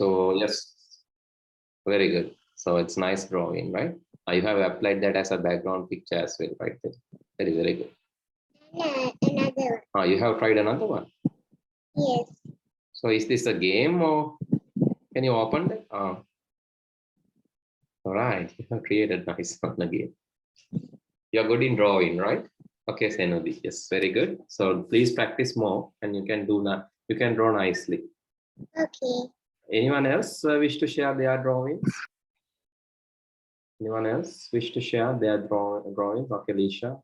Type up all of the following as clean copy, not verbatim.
So yes, very good. So it's nice drawing, right? You have applied that as a background picture as well, right? Very, very good. Another one. You have tried another one. Yes. So is this a game or can you open that? All right, you have created nice one again. You're good in drawing, right? Okay, Senudi. Yes, very good. So please practice more and you can do that. You can draw nicely. Okay. Anyone else wish to share their drawings? Anyone else wish to share their drawings? Okay, Lisha.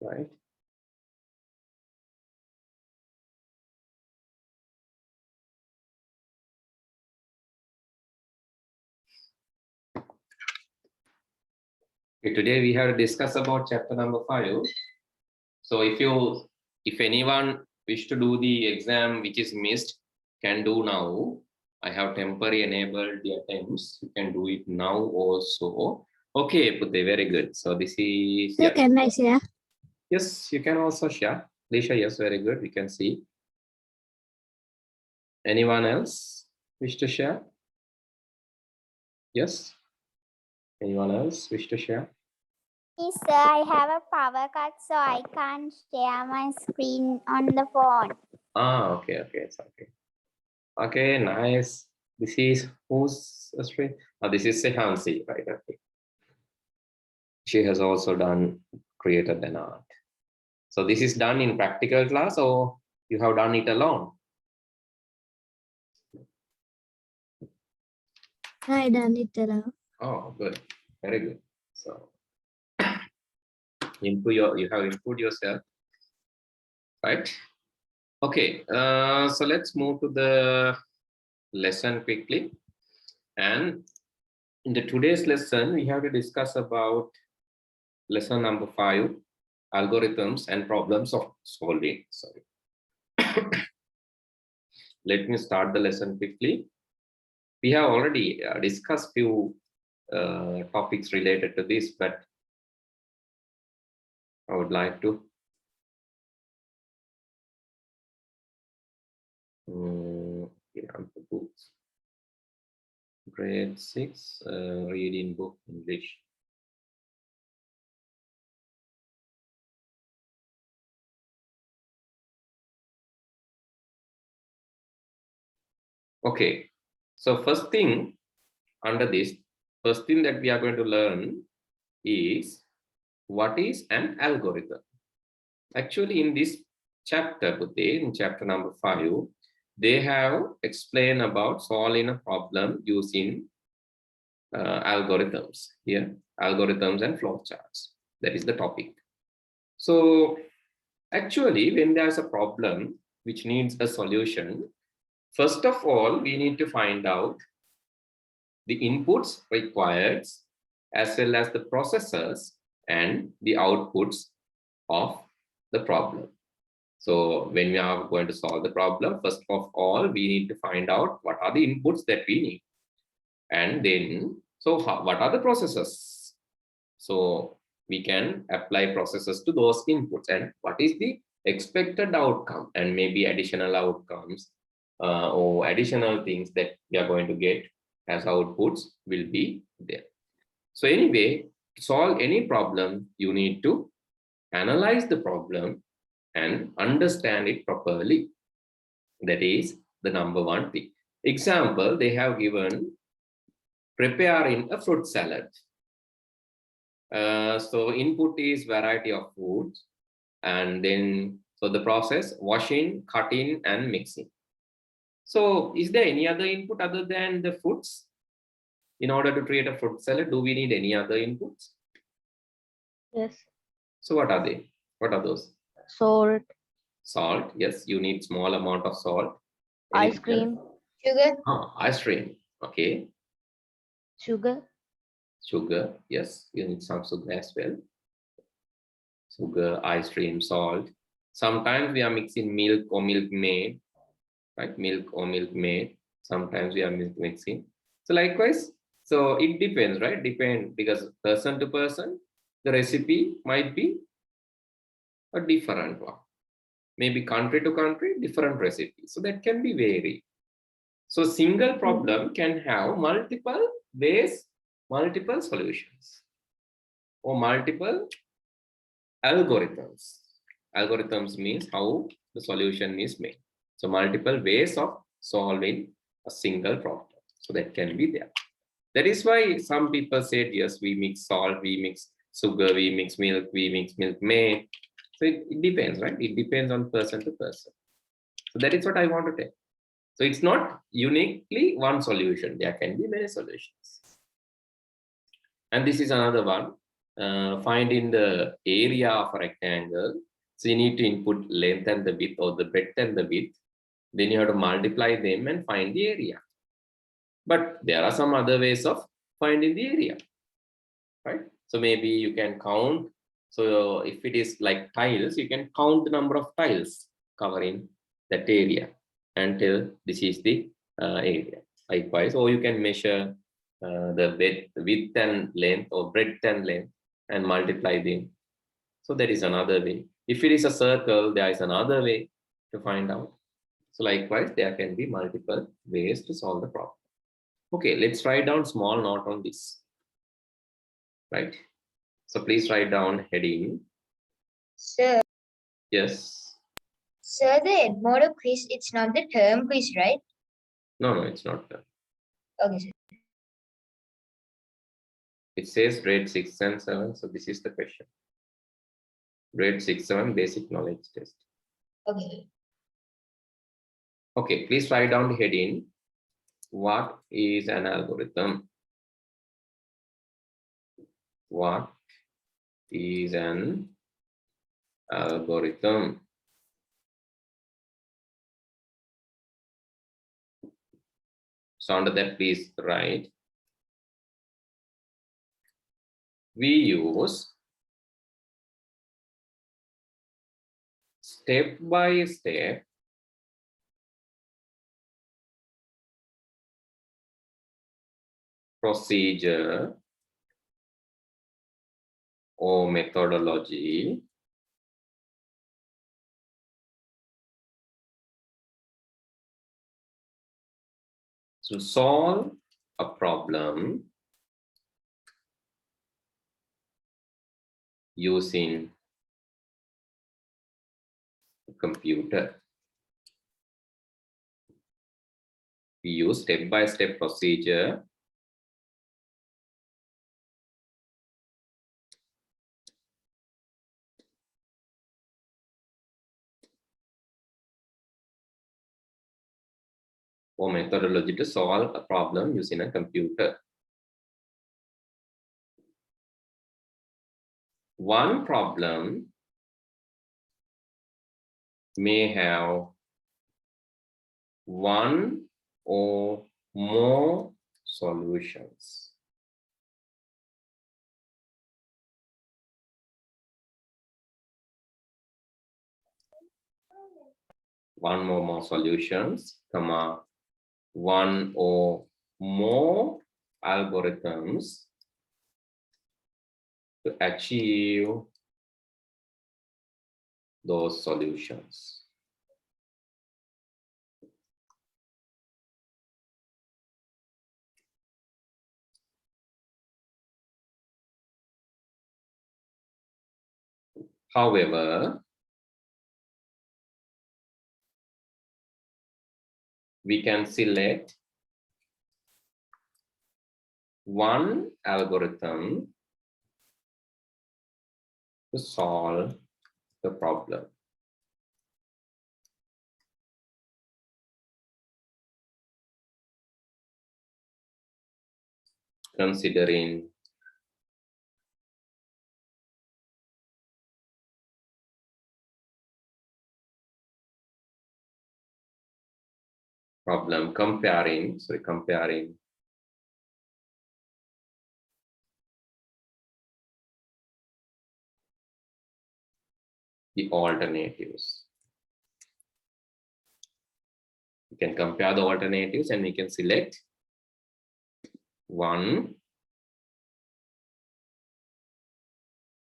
Right. Okay, today we have to discuss about chapter number 5. So if anyone wish to do the exam which is missed, can do now. I have temporarily enabled the attempts. You can do it now also. Okay, Pute, very good. So this is So can I share? Yes, you can also share. Lisha, yes, very good. We can see. Anyone else wish to share? Yes. Anyone else wish to share? Yes, sir, I have a power cut, so I can't share my screen on the phone. Okay, it's okay. Okay, nice. This is whose screen? This is Sehansi, right? Okay. She has also created an art. So this is done in practical class or you have done it alone? I done it alone. Oh, good. Very good. So you have improved yourself, right? Okay, so let's move to the lesson quickly. And in today's lesson, we have to discuss about lesson number 5, algorithms and problems of solving. Sorry. Let me start the lesson quickly. We have already discussed few topics related to this, but I would like to books. Grade 6 reading book English. Okay, so first thing under this, first thing that we are going to learn is what is an algorithm. Actually, in this chapter, in chapter number 5, they have explained about solving a problem using algorithms here, algorithms and flowcharts. That is the topic. So actually, when there's a problem which needs a solution, first of all, we need to find out the inputs required as well as the processors and the outputs of the problem. So when we are going to solve the problem, first of all, we need to find out what are the inputs that we need. And then, what are the processors? So we can apply processors to those inputs and what is the expected outcome and maybe additional outcomes or additional things that we are going to get as outputs will be there. So anyway, to solve any problem, you need to analyze the problem and understand it properly. That is the number one thing. Example, they have given preparing a fruit salad. So input is variety of foods, and then so the process washing, cutting, and mixing. So is there any other input other than the foods? In order to create a fruit salad, do we need any other inputs? Yes. So what are they? What are those? Salt. Salt, yes, you need small amount of salt. Ice cream. Sugar. Ice cream, okay. Sugar. Sugar, yes, you need some sugar as well. Sugar, ice cream, salt. Sometimes we are mixing milk or milk made, right? Milk or milk made. Sometimes we are mixing. So likewise, so it depends, right? Depend because person to person, the recipe might be a different one. maybe country to country, different recipes. So that can be varied. So single problem can have multiple ways, multiple solutions, or multiple algorithms. Algorithms means how the solution is made. So multiple ways of solving a single problem. So that can be there. That is why some people said, yes, we mix salt, we mix sugar, we mix milk, we mix milk maid. So it depends, right? It depends on person to person. So that is what I want to tell. So it's not uniquely one solution. There can be many solutions. And this is another one. Find in the area of a rectangle. So you need to input length and the width, or the breadth and the width. Then you have to multiply them and find the area. But there are some other ways of finding the area, right? So maybe you can count. So if it is like tiles, you can count the number of tiles covering that area and tell this is the area. Likewise, or you can measure the width and length, or breadth and length, and multiply them. So that is another way. If it is a circle, there is another way to find out. So likewise, there can be multiple ways to solve the problem. Okay, let's write down small note on this, right? So please write down heading. Sir, Yes. sir, the Edmodo quiz, it's not the term quiz, right? No, it's not that. Okay, sir. It says grade 6 and 7. So this is the question. Grade 6, 7 basic knowledge test. Okay. Okay, please write down the heading. What is an algorithm? What is an algorithm? So under that, please write. We use step-by-step procedure or methodology to solve a problem using a computer. We use step-by-step procedure or methodology to solve a problem using a computer. One problem may have one or more solutions. One or more solutions, comma, one or more algorithms to achieve those solutions. However, we can select one algorithm to solve the problem. Considering comparing the alternatives. We can compare the alternatives and we can select one.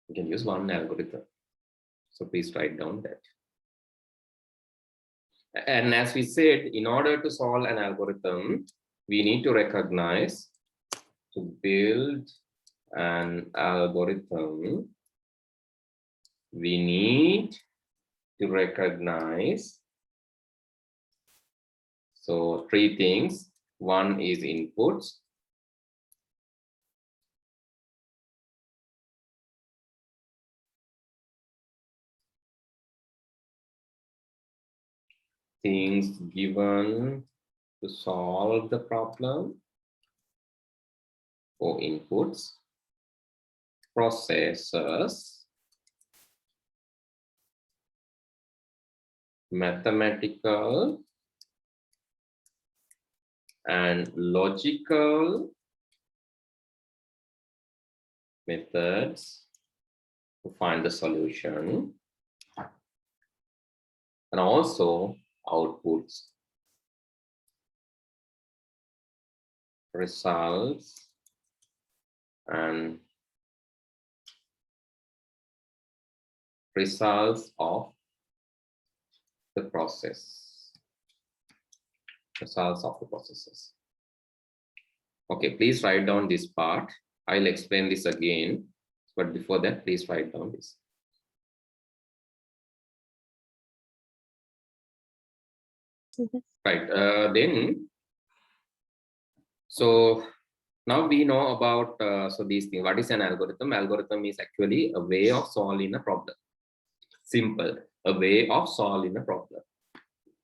We can use one algorithm. So please write down that. And as we said, in order to solve an algorithm, we need to recognize, to build an algorithm, we need to recognize, so 3 things. One is inputs, things given to solve the problem, or inputs, processes, mathematical and logical methods to find the solution, and also outputs, results, and results of the process, results of the processes. Okay, please write down this part. I'll explain this again, but before that, please write down this. Right, then, so now we know about so these things. What is an algorithm? Algorithm is actually a way of solving a problem. Simple, a way of solving a problem,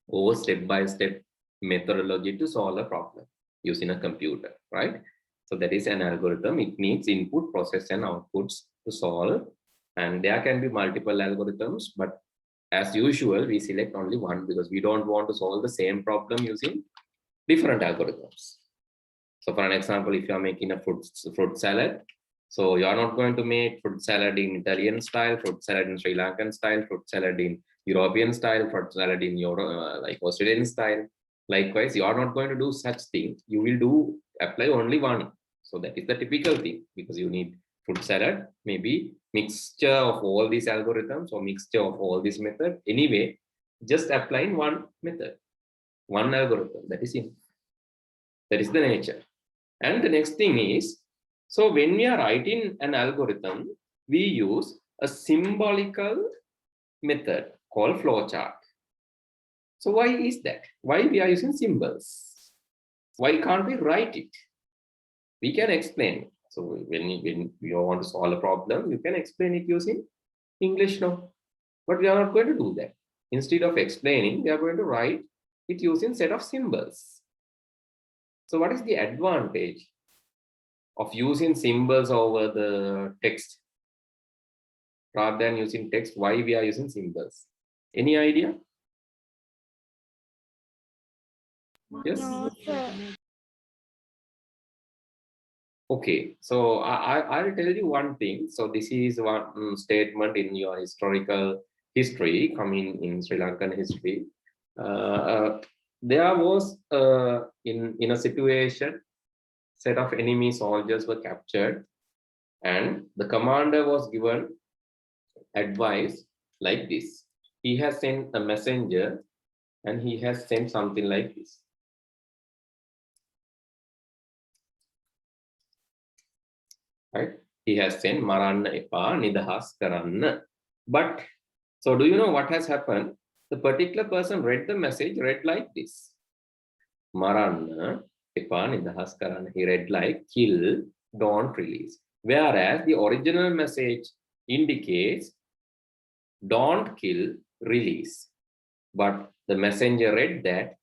or step-by-step methodology to solve a problem using a computer, right? So that is an algorithm. It needs input, process, and outputs to solve. And there can be multiple algorithms, but as usual, we select only one because we don't want to solve the same problem using different algorithms. So for an example, if you are making a fruit salad, so you are not going to make fruit salad in Italian style, fruit salad in Sri Lankan style, fruit salad in European style, fruit salad in like Australian style. Likewise, you are not going to do such things. You will apply only one. So that is the typical thing, because you need fruit salad, maybe mixture of all these algorithms or mixture of all these methods. Anyway, just applying one method, one algorithm. That is it. That is the nature. And the next thing is, so when we are writing an algorithm, we use a symbolical method called flowchart. So why is that? Why we are using symbols? Why can't we write it? We can explain it. So when you want to solve a problem, you can explain it using English now. But we are not going to do that. Instead of explaining, we are going to write it using set of symbols. So what is the advantage of using symbols over the text rather than using text? Why we are using symbols? Any idea? Yes. No, sir. Okay, so I'll tell you one thing. So this is one statement in your historical history, coming in Sri Lankan history. There was in a situation, set of enemy soldiers were captured, and the commander was given advice like this. He has sent a messenger, and he has sent something like this. Right? He has sent Maranna epa nidahas karanna. But so do you know what has happened? The particular person read the message, read like this. Maranna epa nidahas karanna. He read like kill, don't release. Whereas the original message indicates don't kill, release. But the messenger read that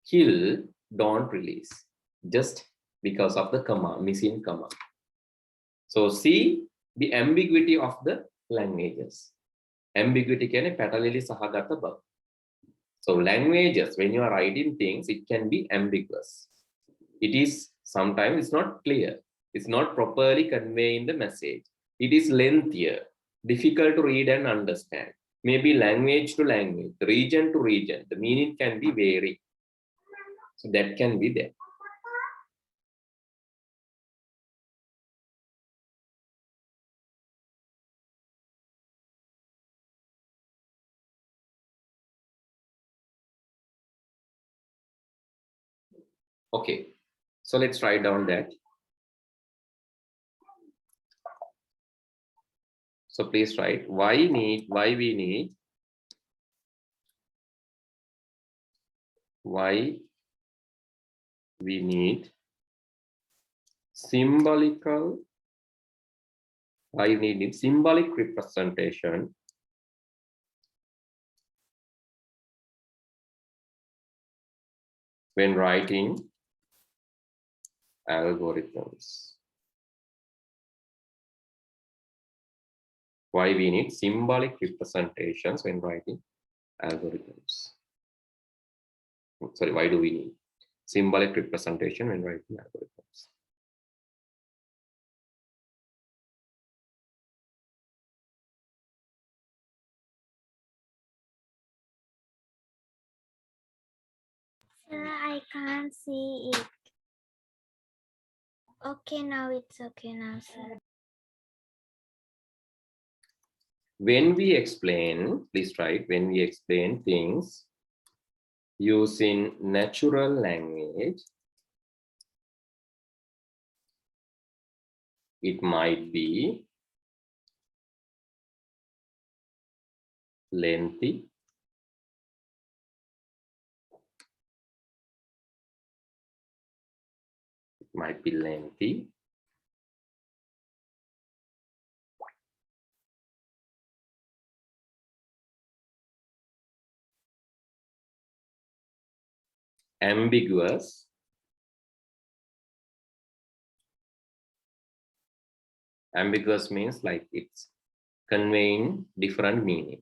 kill, don't release. Just because of the comma, missing comma. So see the ambiguity of the languages. Ambiguity can patalili sahagata bhav. So languages, when you are writing things, it can be ambiguous. It is sometimes it's not clear. It's not properly conveying the message. It is lengthier, difficult to read and understand. Maybe language to language, region to region, the meaning can be varied. So that can be there. Okay, so let's write down that. So please write why we need symbolic representation when writing algorithms. Why we need symbolic representations when writing algorithms. Sorry, why do we need symbolic representation when writing algorithms? Sir, I can't see it. Okay, now it's okay now, sir. When we explain, please write, when we explain things using natural language, it might be lengthy, ambiguous, ambiguous means like it's conveying different meaning.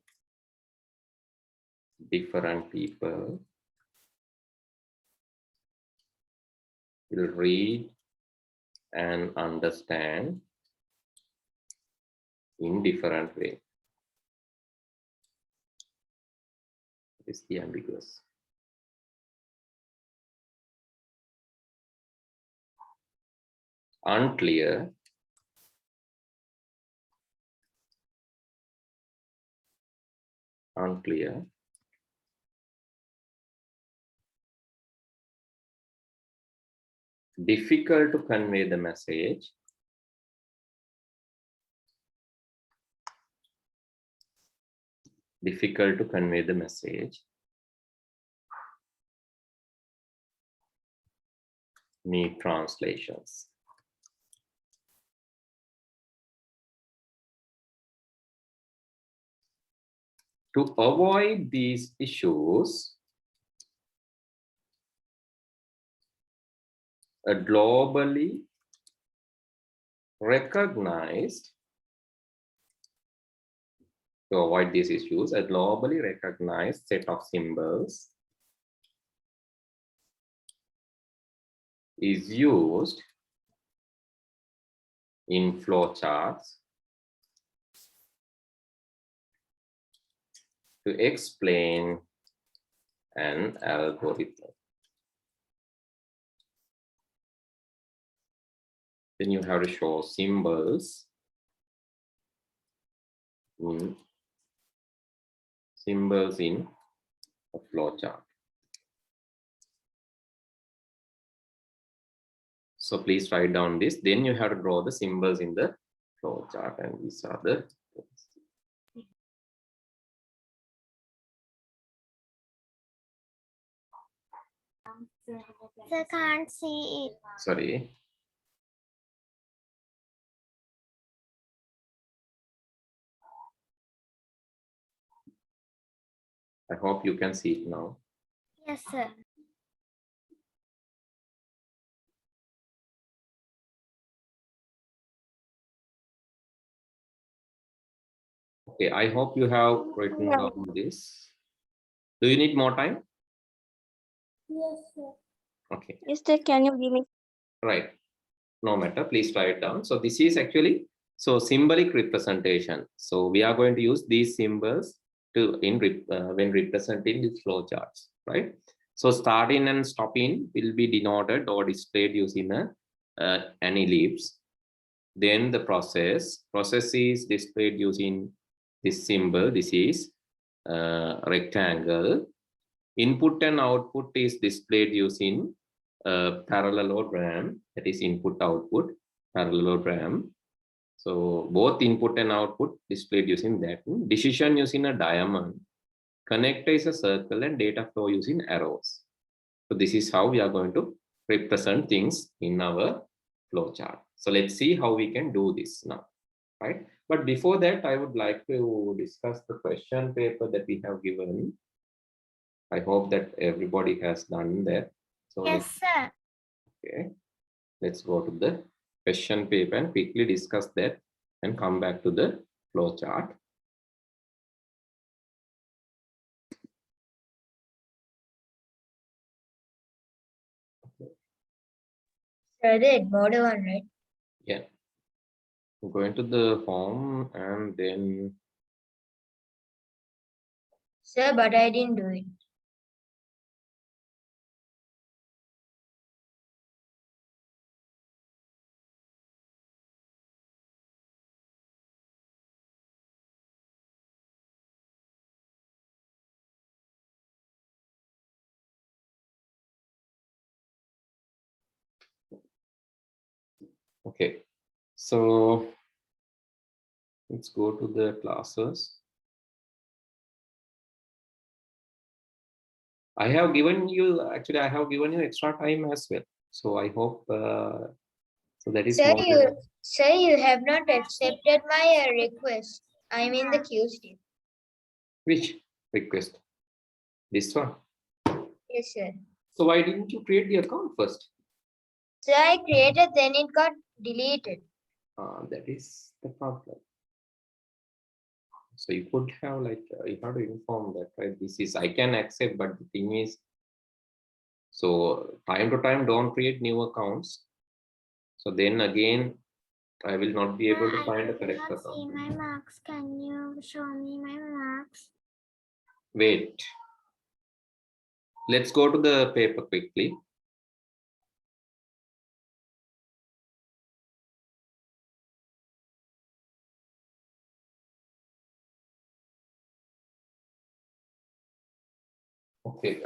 Different people will read and understand in different way. It's the ambiguous. Unclear, difficult to convey the message, need translations. To avoid these issues, a globally recognized set of symbols is used in flowcharts to explain an algorithm. Then you have to show symbols in a flowchart. So please write down this. Then you have to draw the symbols in the flowchart, and these are the Sir, can't see it. sorry. I hope you can see it now. Yes, sir. Okay, I hope you have written down this. Do you need more time? Yes, sir. Okay. Yes, sir. Can you give me? Right. No matter. Please write it down. So this is actually symbolic representation. So we are going to use these symbols to when representing these flowcharts, right? So starting and stopping will be denoted or displayed using an ellipse. Then the process is displayed using this symbol. This is rectangle. Input and output is displayed using parallelogram, that is input output parallelogram. So both input and output displayed using that. Decision using a diamond. Connector is a circle and data flow using arrows. So this is how we are going to represent things in our flowchart. So let's see how we can do this now, right? But before that, I would like to discuss the question paper that we have given. I hope that everybody has done that. So Yes, sir. okay, let's go to the question paper and quickly discuss that and come back to the flow chart. Sir, the Edmodo one, right? Yeah, I'm going to the home and then Sir, but I didn't do it. okay, so let's go to the classes. I have given you, actually, I have given you extra time as well. So I hope, so that is Sir, more than, you have not accepted my request. I'm in the queue still. which request? This one. Yes, sir. So why didn't you create the account first? So I created, then it got deleted. That is the problem. So you could have like, you have to inform that, right? This is, I can accept, but the thing is, so time to time, don't create new accounts. So then again, I will not be able to find a correct I see account. my marks. Can you show me my marks? Wait. Let's go to the paper quickly. Okay,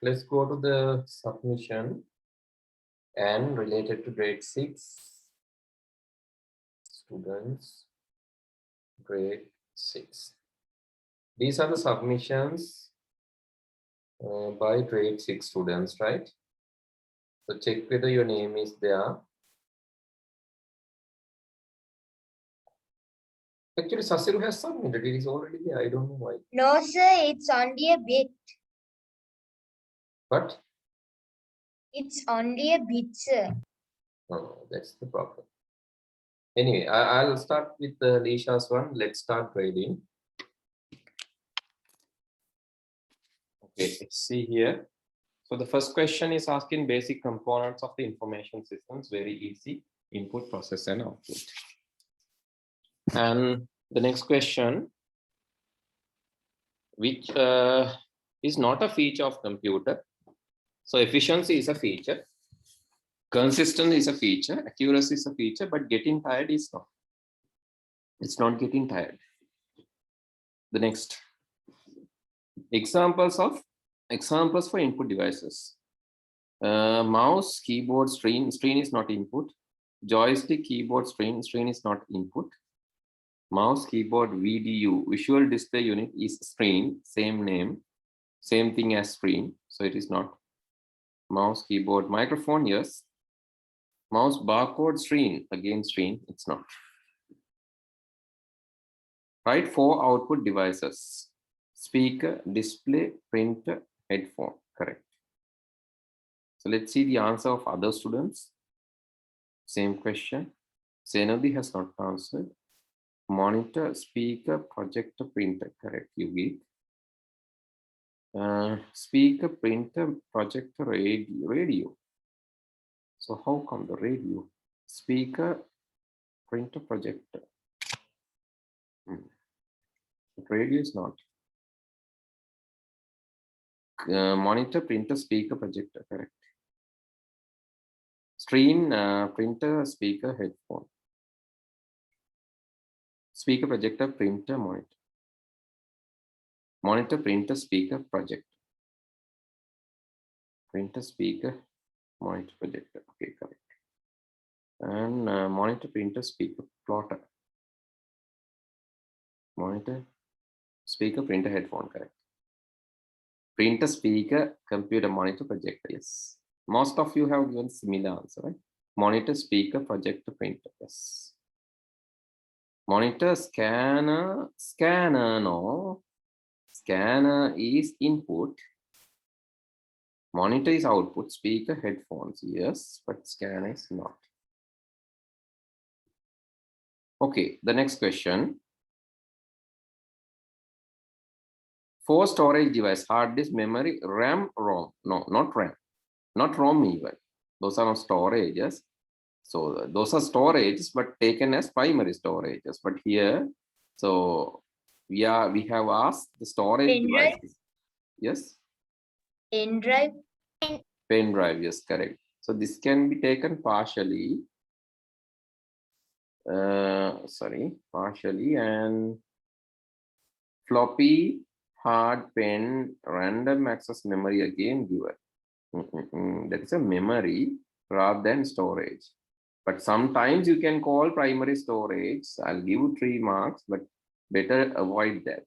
let's go to the submission and related to grade 6 students, grade 6. These are the submissions by grade 6 students, right? So check whether your name is there. Actually, Sasiru has submitted. It is already there. I don't know why. No, sir, it's only a bit. But It's only a bit, sir. no, that's the problem. Anyway, I'll start with the Lisha's one. Let's start grading. Okay, let's see here. So the first question is asking basic components of the information systems. Very easy. Input, process, and output. And the next question, which is not a feature of computer. So efficiency is a feature. Consistency is a feature. Accuracy is a feature, but getting tired is not. It's not getting tired. The next. Examples for input devices. Mouse, keyboard, screen is not input. Joystick, keyboard, screen is not input. Mouse, keyboard, VDU, visual display unit is screen, same name, same thing as screen, so it is not. Mouse, keyboard, microphone, yes. Mouse, barcode, screen, again screen, it's not. Write 4 output devices: speaker, display, printer, headphone, correct. So let's see the answer of other students. Same question. Senodi has not answered. Monitor, speaker, projector, printer, correct. You get speaker, printer, projector, radio. So how come the radio? Speaker, printer, projector. Radio is not. Monitor, printer, speaker, projector, correct. Screen, printer, speaker, headphone. Speaker, projector, printer, monitor. Monitor, printer, speaker, projector. Printer, speaker, Monitor projector. Okay, correct. And monitor, printer, speaker, plotter. Monitor, speaker, printer, headphone, correct. Printer, speaker, computer, monitor, projector. Yes. Most of you have given similar answer, right? Monitor, speaker, projector, printer. Yes. Monitor, scanner, no. Scanner is input. Monitor is output. Speaker, headphones. Yes, but scanner is not. Okay, the next question. For storage device, hard disk, memory, RAM, ROM. No, not RAM. Not ROM even. Those are not storages. So those are storages, but taken as primary storages. But here, so we have asked the storage Pen drive? devices. Yes. Pen drive? Pen drive, yes, correct. So this can be taken partially. Partially, and floppy, hard, pen, random access memory again given. That is a memory rather than storage. But sometimes you can call primary storage. I'll give you 3 marks, but better avoid that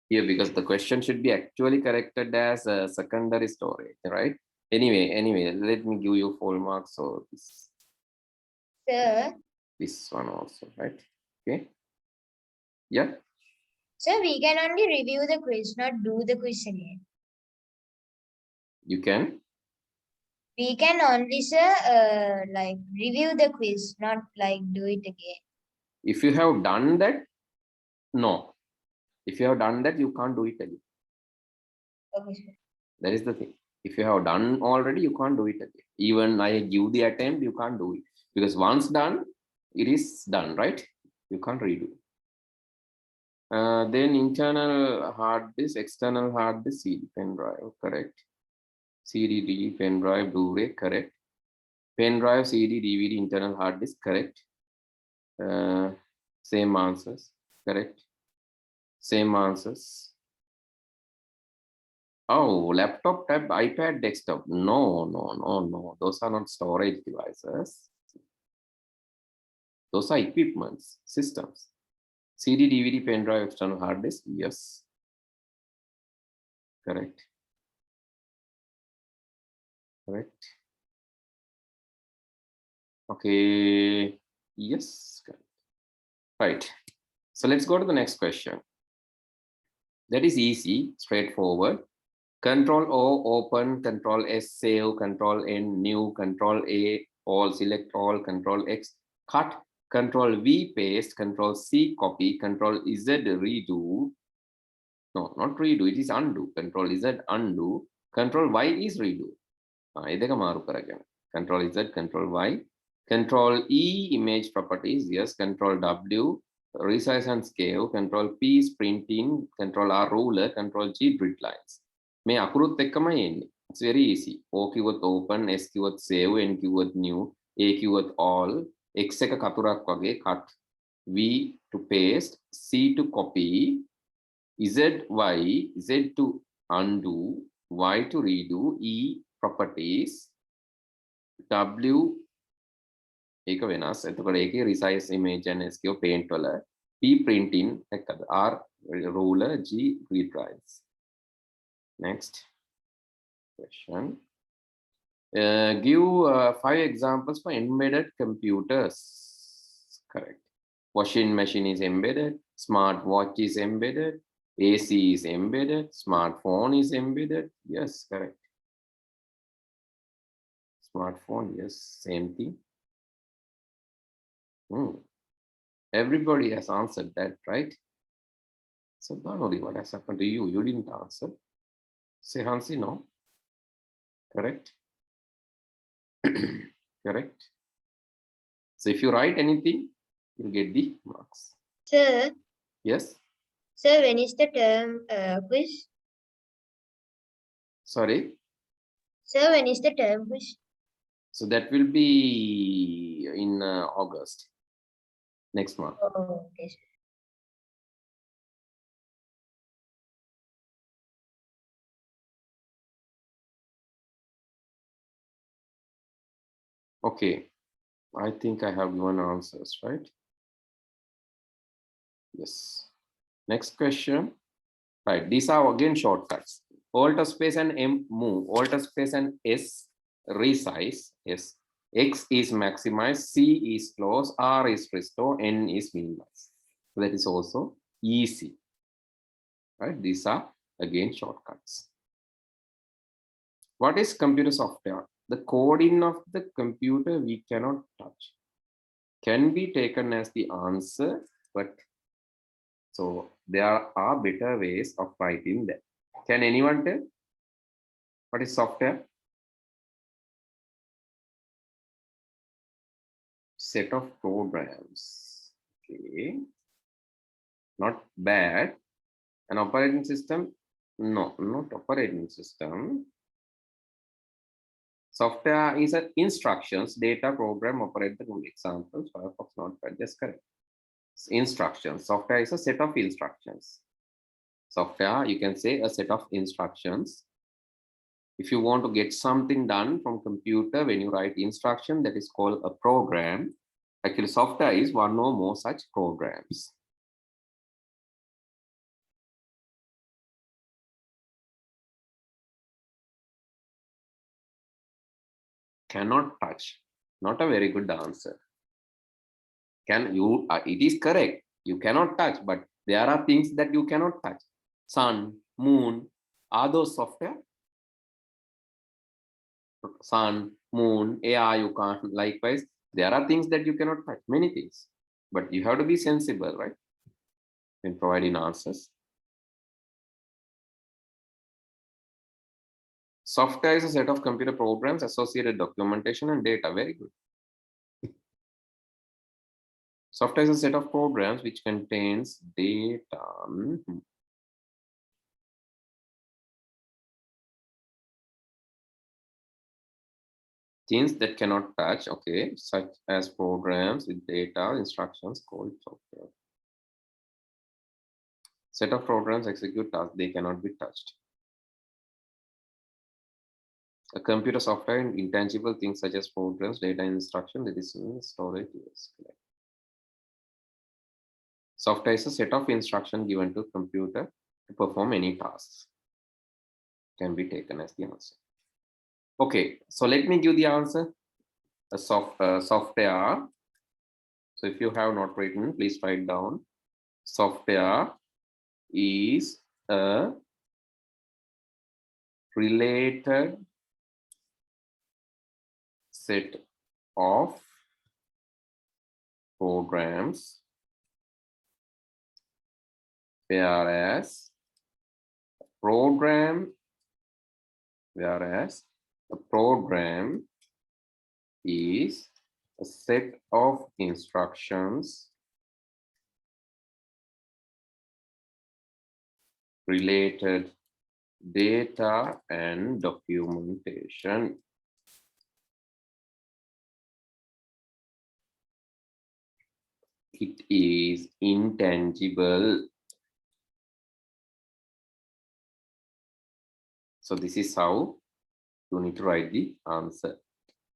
here, because the question should be actually corrected as a secondary storage, right? Anyway, let me give you full marks. So this one also, right? Okay. Yeah. Sir, we can only review the quiz, not do the quiz again. You can. We can only, sir, like review the quiz, not like do it again. If you have done that, no. If you have done that, you can't do it again. Okay, sir. That is the thing. If you have done already, you can't do it again. Even I give the attempt, you can't do it. Because once done, it is done, right? You can't redo. Then internal hard disk, external hard disk, CD, pen drive, correct. CD, DVD, pen drive, Blu-ray, correct. Pen drive, CD, DVD, internal hard disk, correct. Same answers, correct. Same answers. Oh, laptop, tab, iPad, desktop. No. Those are not storage devices. Those are equipments, systems. CD, DVD, pen drive, external hard disk. Yes. Correct. Correct. Okay. Yes. Correct. Right. So let's go to the next question. That is easy, straightforward. Control O, open, Control S, save, Control N, new, Control A, all, select all, Control X, cut, Control V, paste, Control C, copy, Control Z, redo. No, not redo, it is undo. Control Z, undo. Control Y is redo. Control Z, Control Y. Control E, image properties, yes. Control W, resize and scale. Control P is printing. Control R, ruler. Control G, grid lines. May අකුරුත් එක්කමයි එන්නේ. It's very easy. O කිව්වොත් open, S කිව්වොත් save, N කිව්වොත් new, A කිව්වොත් all, X එක කතුරක් වගේ cut, V to paste, C to copy, Z, Y, Z to undo, Y to redo, E properties, W ඒක වෙනස්. එතකොට ඒකේ resize image and S කියව paint වල, P printing එකද, R ruler, G grid lines. Next question. Give 5 examples for embedded computers. Correct. Washing machine is embedded. Smart watch is embedded. AC is embedded. Smartphone is embedded. Yes, correct. Smartphone, yes, same thing. Everybody has answered that, right? So, Banoli, what has happened to you? You didn't answer. Say Hansi, no. Correct. Correct. So if you write anything, you'll get the marks. Sir, Yes. sir, when is the term quiz? Sorry. Sir, when is the term quiz? So that will be in August. Next month. Oh, okay, sir. Okay, I think I have given answers, right? Yes. Next question. Right, these are again shortcuts. Alter space and M move. Alter space and S resize. S. X is maximize. C is close. R is restore. N is minimize. That is also easy. Right, these are again shortcuts. What is computer software? The coding of the computer we cannot touch. Can be taken as the answer, but so there are better ways of writing that. Can anyone tell what is software? Set of programs. Okay, not bad. An operating system? No, not operating system. Software is an instructions, data, program, operate the examples. Firefox not bad, just correct. Instructions. Software is a set of instructions. Software, you can say a set of instructions. If you want to get something done from computer, when you write instruction, that is called a program. Actually, software is one or more such programs. Cannot touch. Not a very good answer. Can you? It is correct. You cannot touch, but there are things that you cannot touch. Sun, moon, are those software? Sun, moon, air, you can't. Likewise, there are things that you cannot touch, many things. But you have to be sensible, right? In providing answers. Software is a set of computer programs, associated documentation and data. Very good. Software is a set of programs which contains data. Things that cannot touch, okay, such as programs with data, instructions called software. Set of programs execute tasks, they cannot be touched. A computer software and intangible things such as programs, data, instruction, that is storage. Yes, correct. Software is a set of instructions given to computer to perform any tasks. Can be taken as the answer. Okay, so let me give the answer. A software. So if you have not written, please write down. Software is a related set of programs, whereas a program is a set of instructions related data and documentation. It is intangible. So this is how you need to write the answer.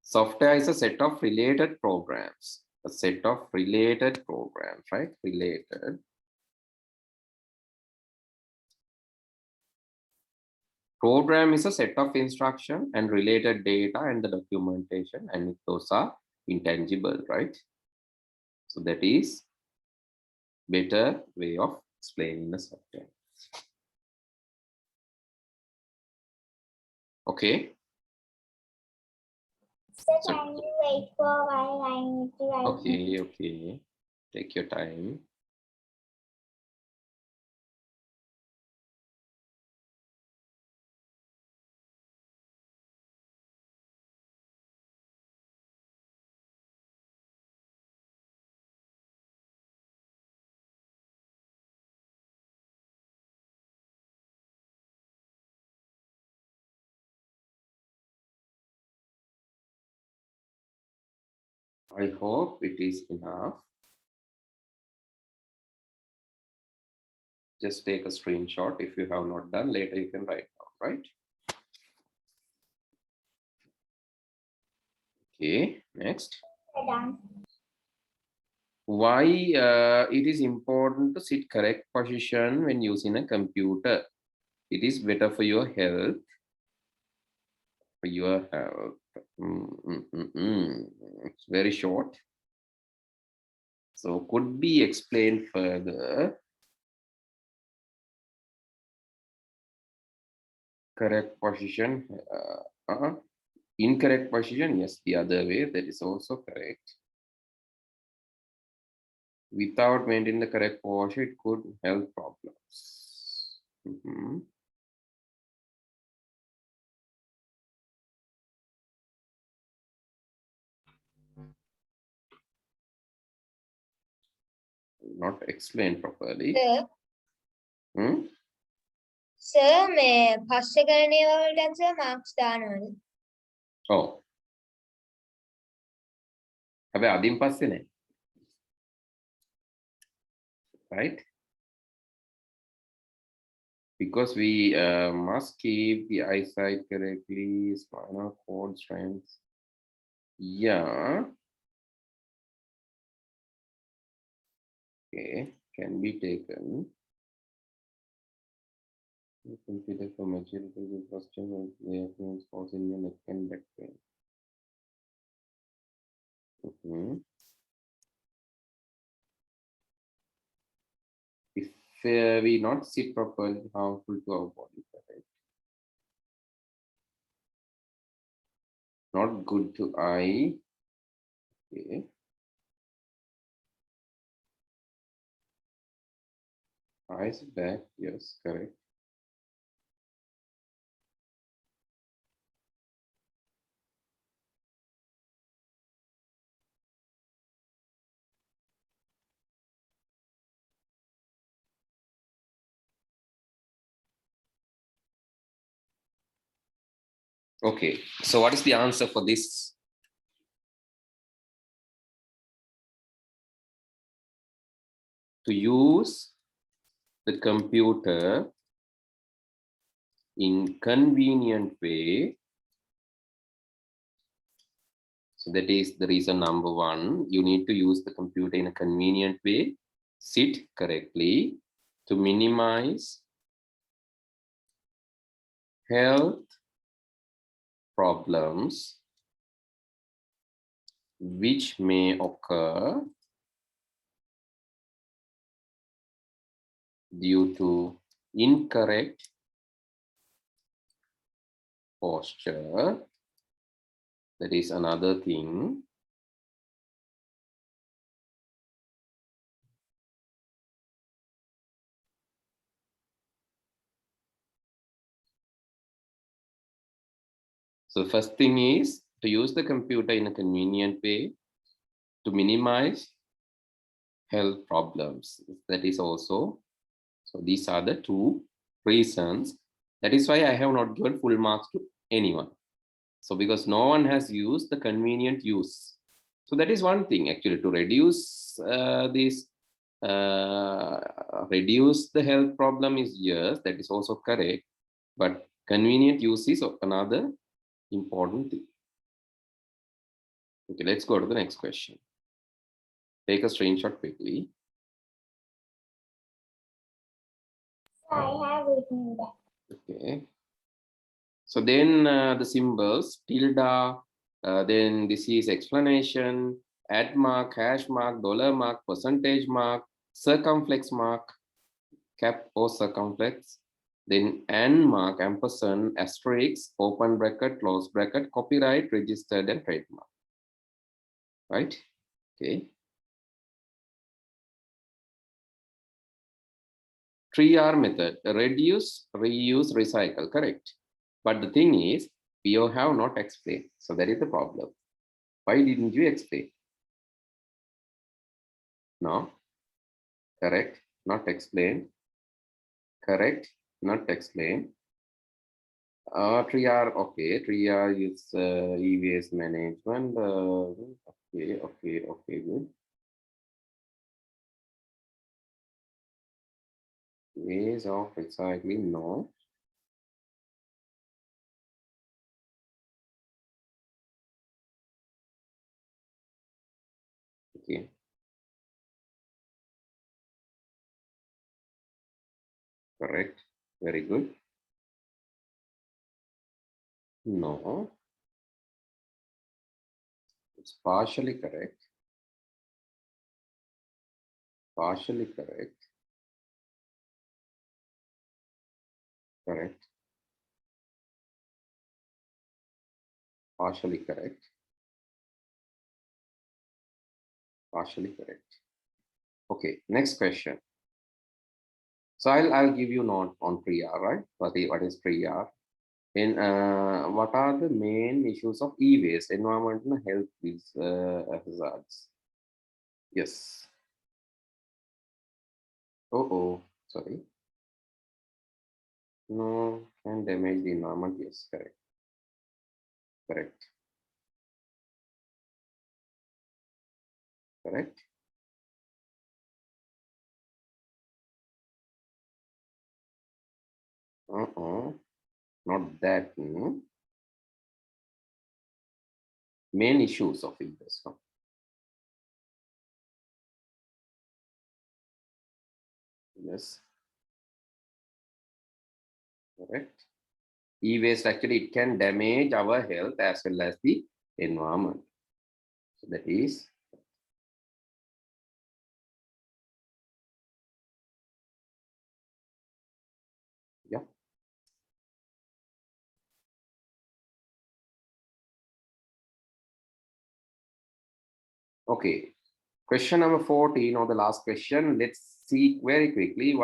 Software is a set of related programs. A set of related programs, right? Related. Program is a set of instruction and related data and the documentation, and those are intangible, right? So that is better way of explaining the software. Okay. So can you wait for a while? I need to write. Okay, okay. Take your time. I hope it is enough. Just take a screenshot. If you have not done, later you can write down, right? Okay, next. Done. Why it is important to sit correct position when using a computer? It is better for your health. For your health. It's very short. So could be explained further. Correct position. Incorrect position, yes, the other way, that is also correct. Without maintaining the correct posture, it could help problems. Not explained properly. Sir, may පස්සේ කරන ඒවා වලට sir marks දානවද? Oh. හැබැයි අදින් පස්සේ නෑ. Right? Because we must keep the eyesight correctly, spinal cord strength. Yeah. Okay, can be taken. You consider for maturity the question of the influence causing your neck and back pain. If we not sit properly, harmful to our body, correct? Not good to eye. Okay. Eyes back, yes, correct. Okay, so what is the answer for this? To use the computer in convenient way. So that is the reason number one. You need to use the computer in a convenient way. Sit correctly to minimize health problems which may occur due to incorrect posture. That is another thing. So the first thing is to use the computer in a convenient way to minimize health problems. That is also, so these are the two reasons. That is why I have not given full marks to anyone. So because no one has used the convenient use. So that is one thing actually, to reduce reduce the health problem is, yes, that is also correct. But convenient use is another important thing. Okay, let's go to the next question. Take a screenshot quickly. I have written that. Okay. So then the symbols, tilde, then this is explanation, add mark, hash mark, dollar mark, percentage mark, circumflex mark, cap or circumflex, then and mark, ampersand, asterisk, open bracket, close bracket, copyright, registered and trademark. Right? Okay. 3R method, reduce, reuse, recycle, correct. But the thing is, we have not explained. So that is the problem. Why didn't you explain? No, correct, not explain. Correct, not explain. 3R, okay, 3R is e-waste management. Okay, good. Ways of recycling, no. Okay. Correct. Very good. No. It's partially correct. Partially correct. Correct. Partially correct. Partially correct. Okay, next question. So I'll give you note on pre-R, right? What is pre-R? In what are the main issues of e-waste, environmental health hazards? Yes. Oh, sorry. No, can damage the environment. Yes, correct. Correct. Correct. Not that. Main issues of e-waste. No? Yes. Correct. E-waste actually it can damage our health as well as the environment. So that is yeah. Okay. Question number 14 or the last question. Let's see very quickly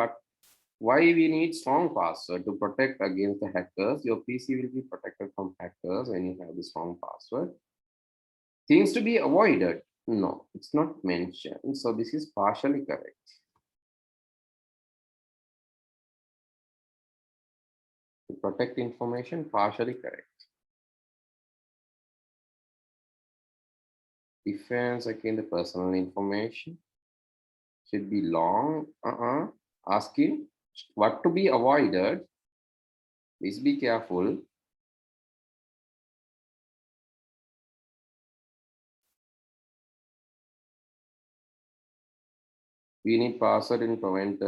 why we need strong password to protect against the hackers. Your PC will be protected from hackers when you have the strong password. Things to be avoided. No, it's not mentioned. So this is partially correct. To protect information, partially correct. Defense against the personal information should be long. Asking what to be avoided. Please be careful. We need password and prevent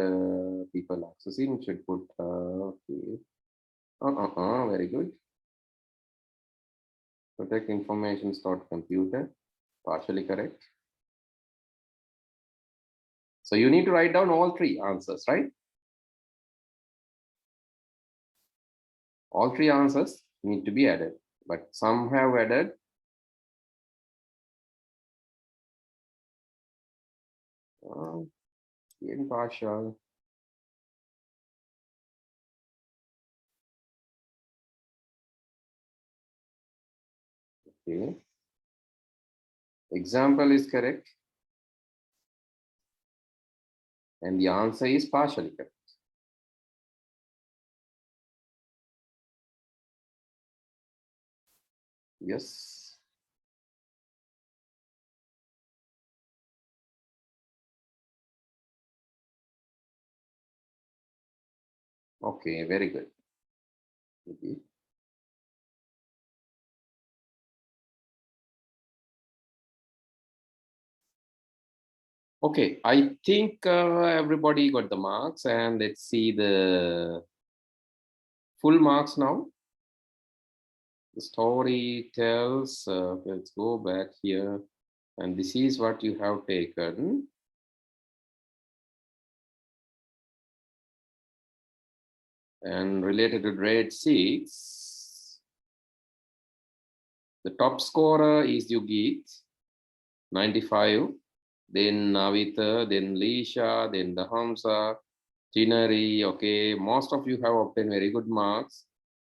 people accessing. Should put okay. Very good. Protect information stored computer. Partially correct. So you need to write down all three answers, right? All three answers need to be added, but some have added. Impartial. Okay. Example is correct. And the answer is partially correct. Yes. Okay, very good. Okay. Okay, I think everybody got the marks, and let's see the full marks now. The story tells, let's go back here, and this is what you have taken. And related to grade 6, the top scorer is Yugit, 95. Then Navita, then Lisha, then the Hamza, Tinari. Okay, most of you have obtained very good marks.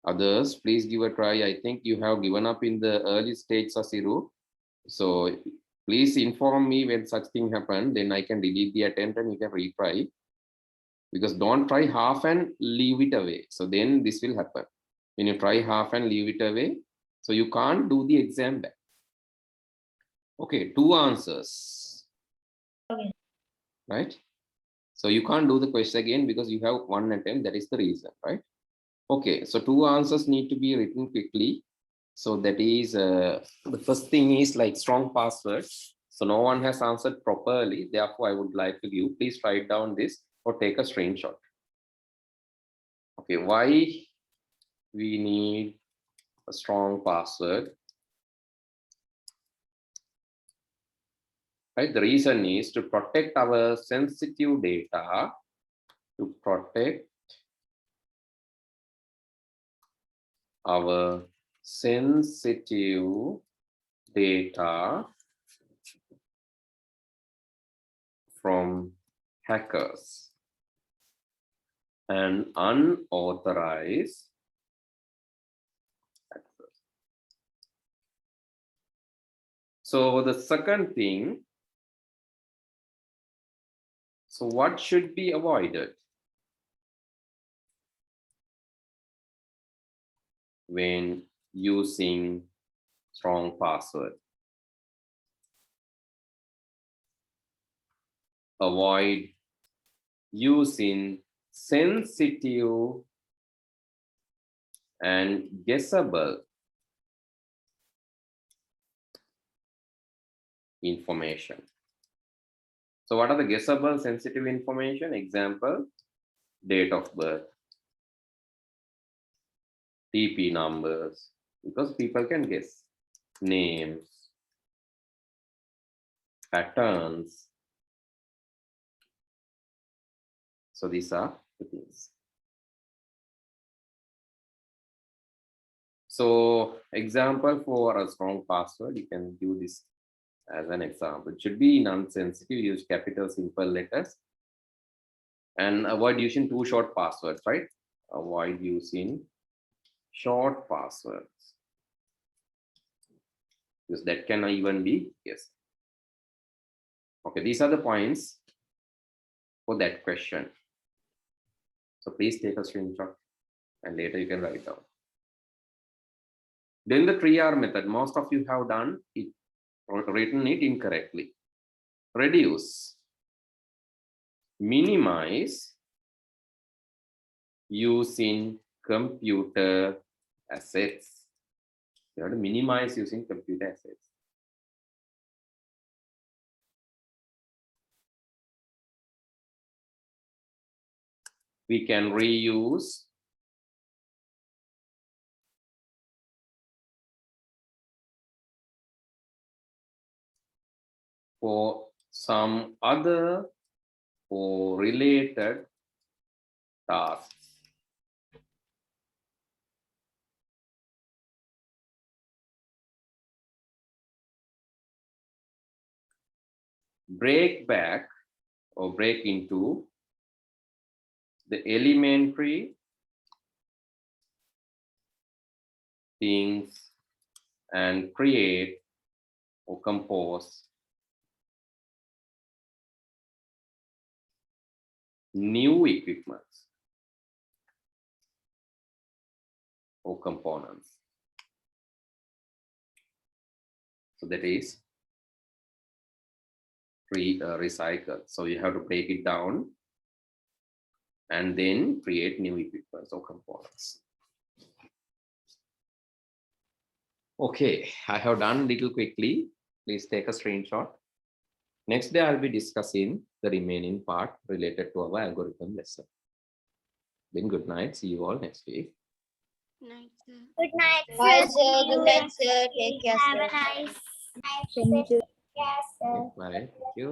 Others, please give a try. I think you have given up in the early stage, Sasiru. So please inform me when such thing happen. Then I can delete the attempt and you can retry. Because don't try half and leave it away. So then this will happen. When you try half and leave it away, so you can't do the exam back. Okay, 2 answers. Okay. Right? So you can't do the question again because you have 1 attempt. That is the reason, right? Okay, so 2 answers need to be written quickly. So that is the first thing is like strong password. So no one has answered properly. Therefore, I would like to give, please write down this or take a screenshot. Okay, why we need a strong password? Right, the reason is to protect our sensitive data, to protect our sensitive data from hackers and unauthorized access. So the second thing, so what should be avoided when using strong password? Avoid using sensitive and guessable information. So what are the guessable sensitive information? Example, date of birth, TP numbers, because people can guess, names, patterns. So these are the things. So example for a strong password, you can do this as an example. It should be non-sensitive, use capital simple letters, and avoid using too short passwords, right? Avoid using short passwords, because that can even be guessed. Okay, these are the points for that question. So please take a screenshot and later you can write down. Then the 3R method, most of you have done it, written it incorrectly. Reduce, minimize, using computer assets. You have to minimize using computer assets. We can reuse for some other or related tasks. Break back or break into the elementary things and create or compose new equipments or components. So that is recycle. So you have to break it down and then create new equipments or components. Okay, I have done little quickly. Please take a screenshot. Next day, I'll be discussing the remaining part related to our algorithm lesson. Then good night. See you all next week. Night, sir. Good night, sir. Good night, sir. Take care, Have sir. a nice night. Thank you. Yes, sir. Bye. Thank you.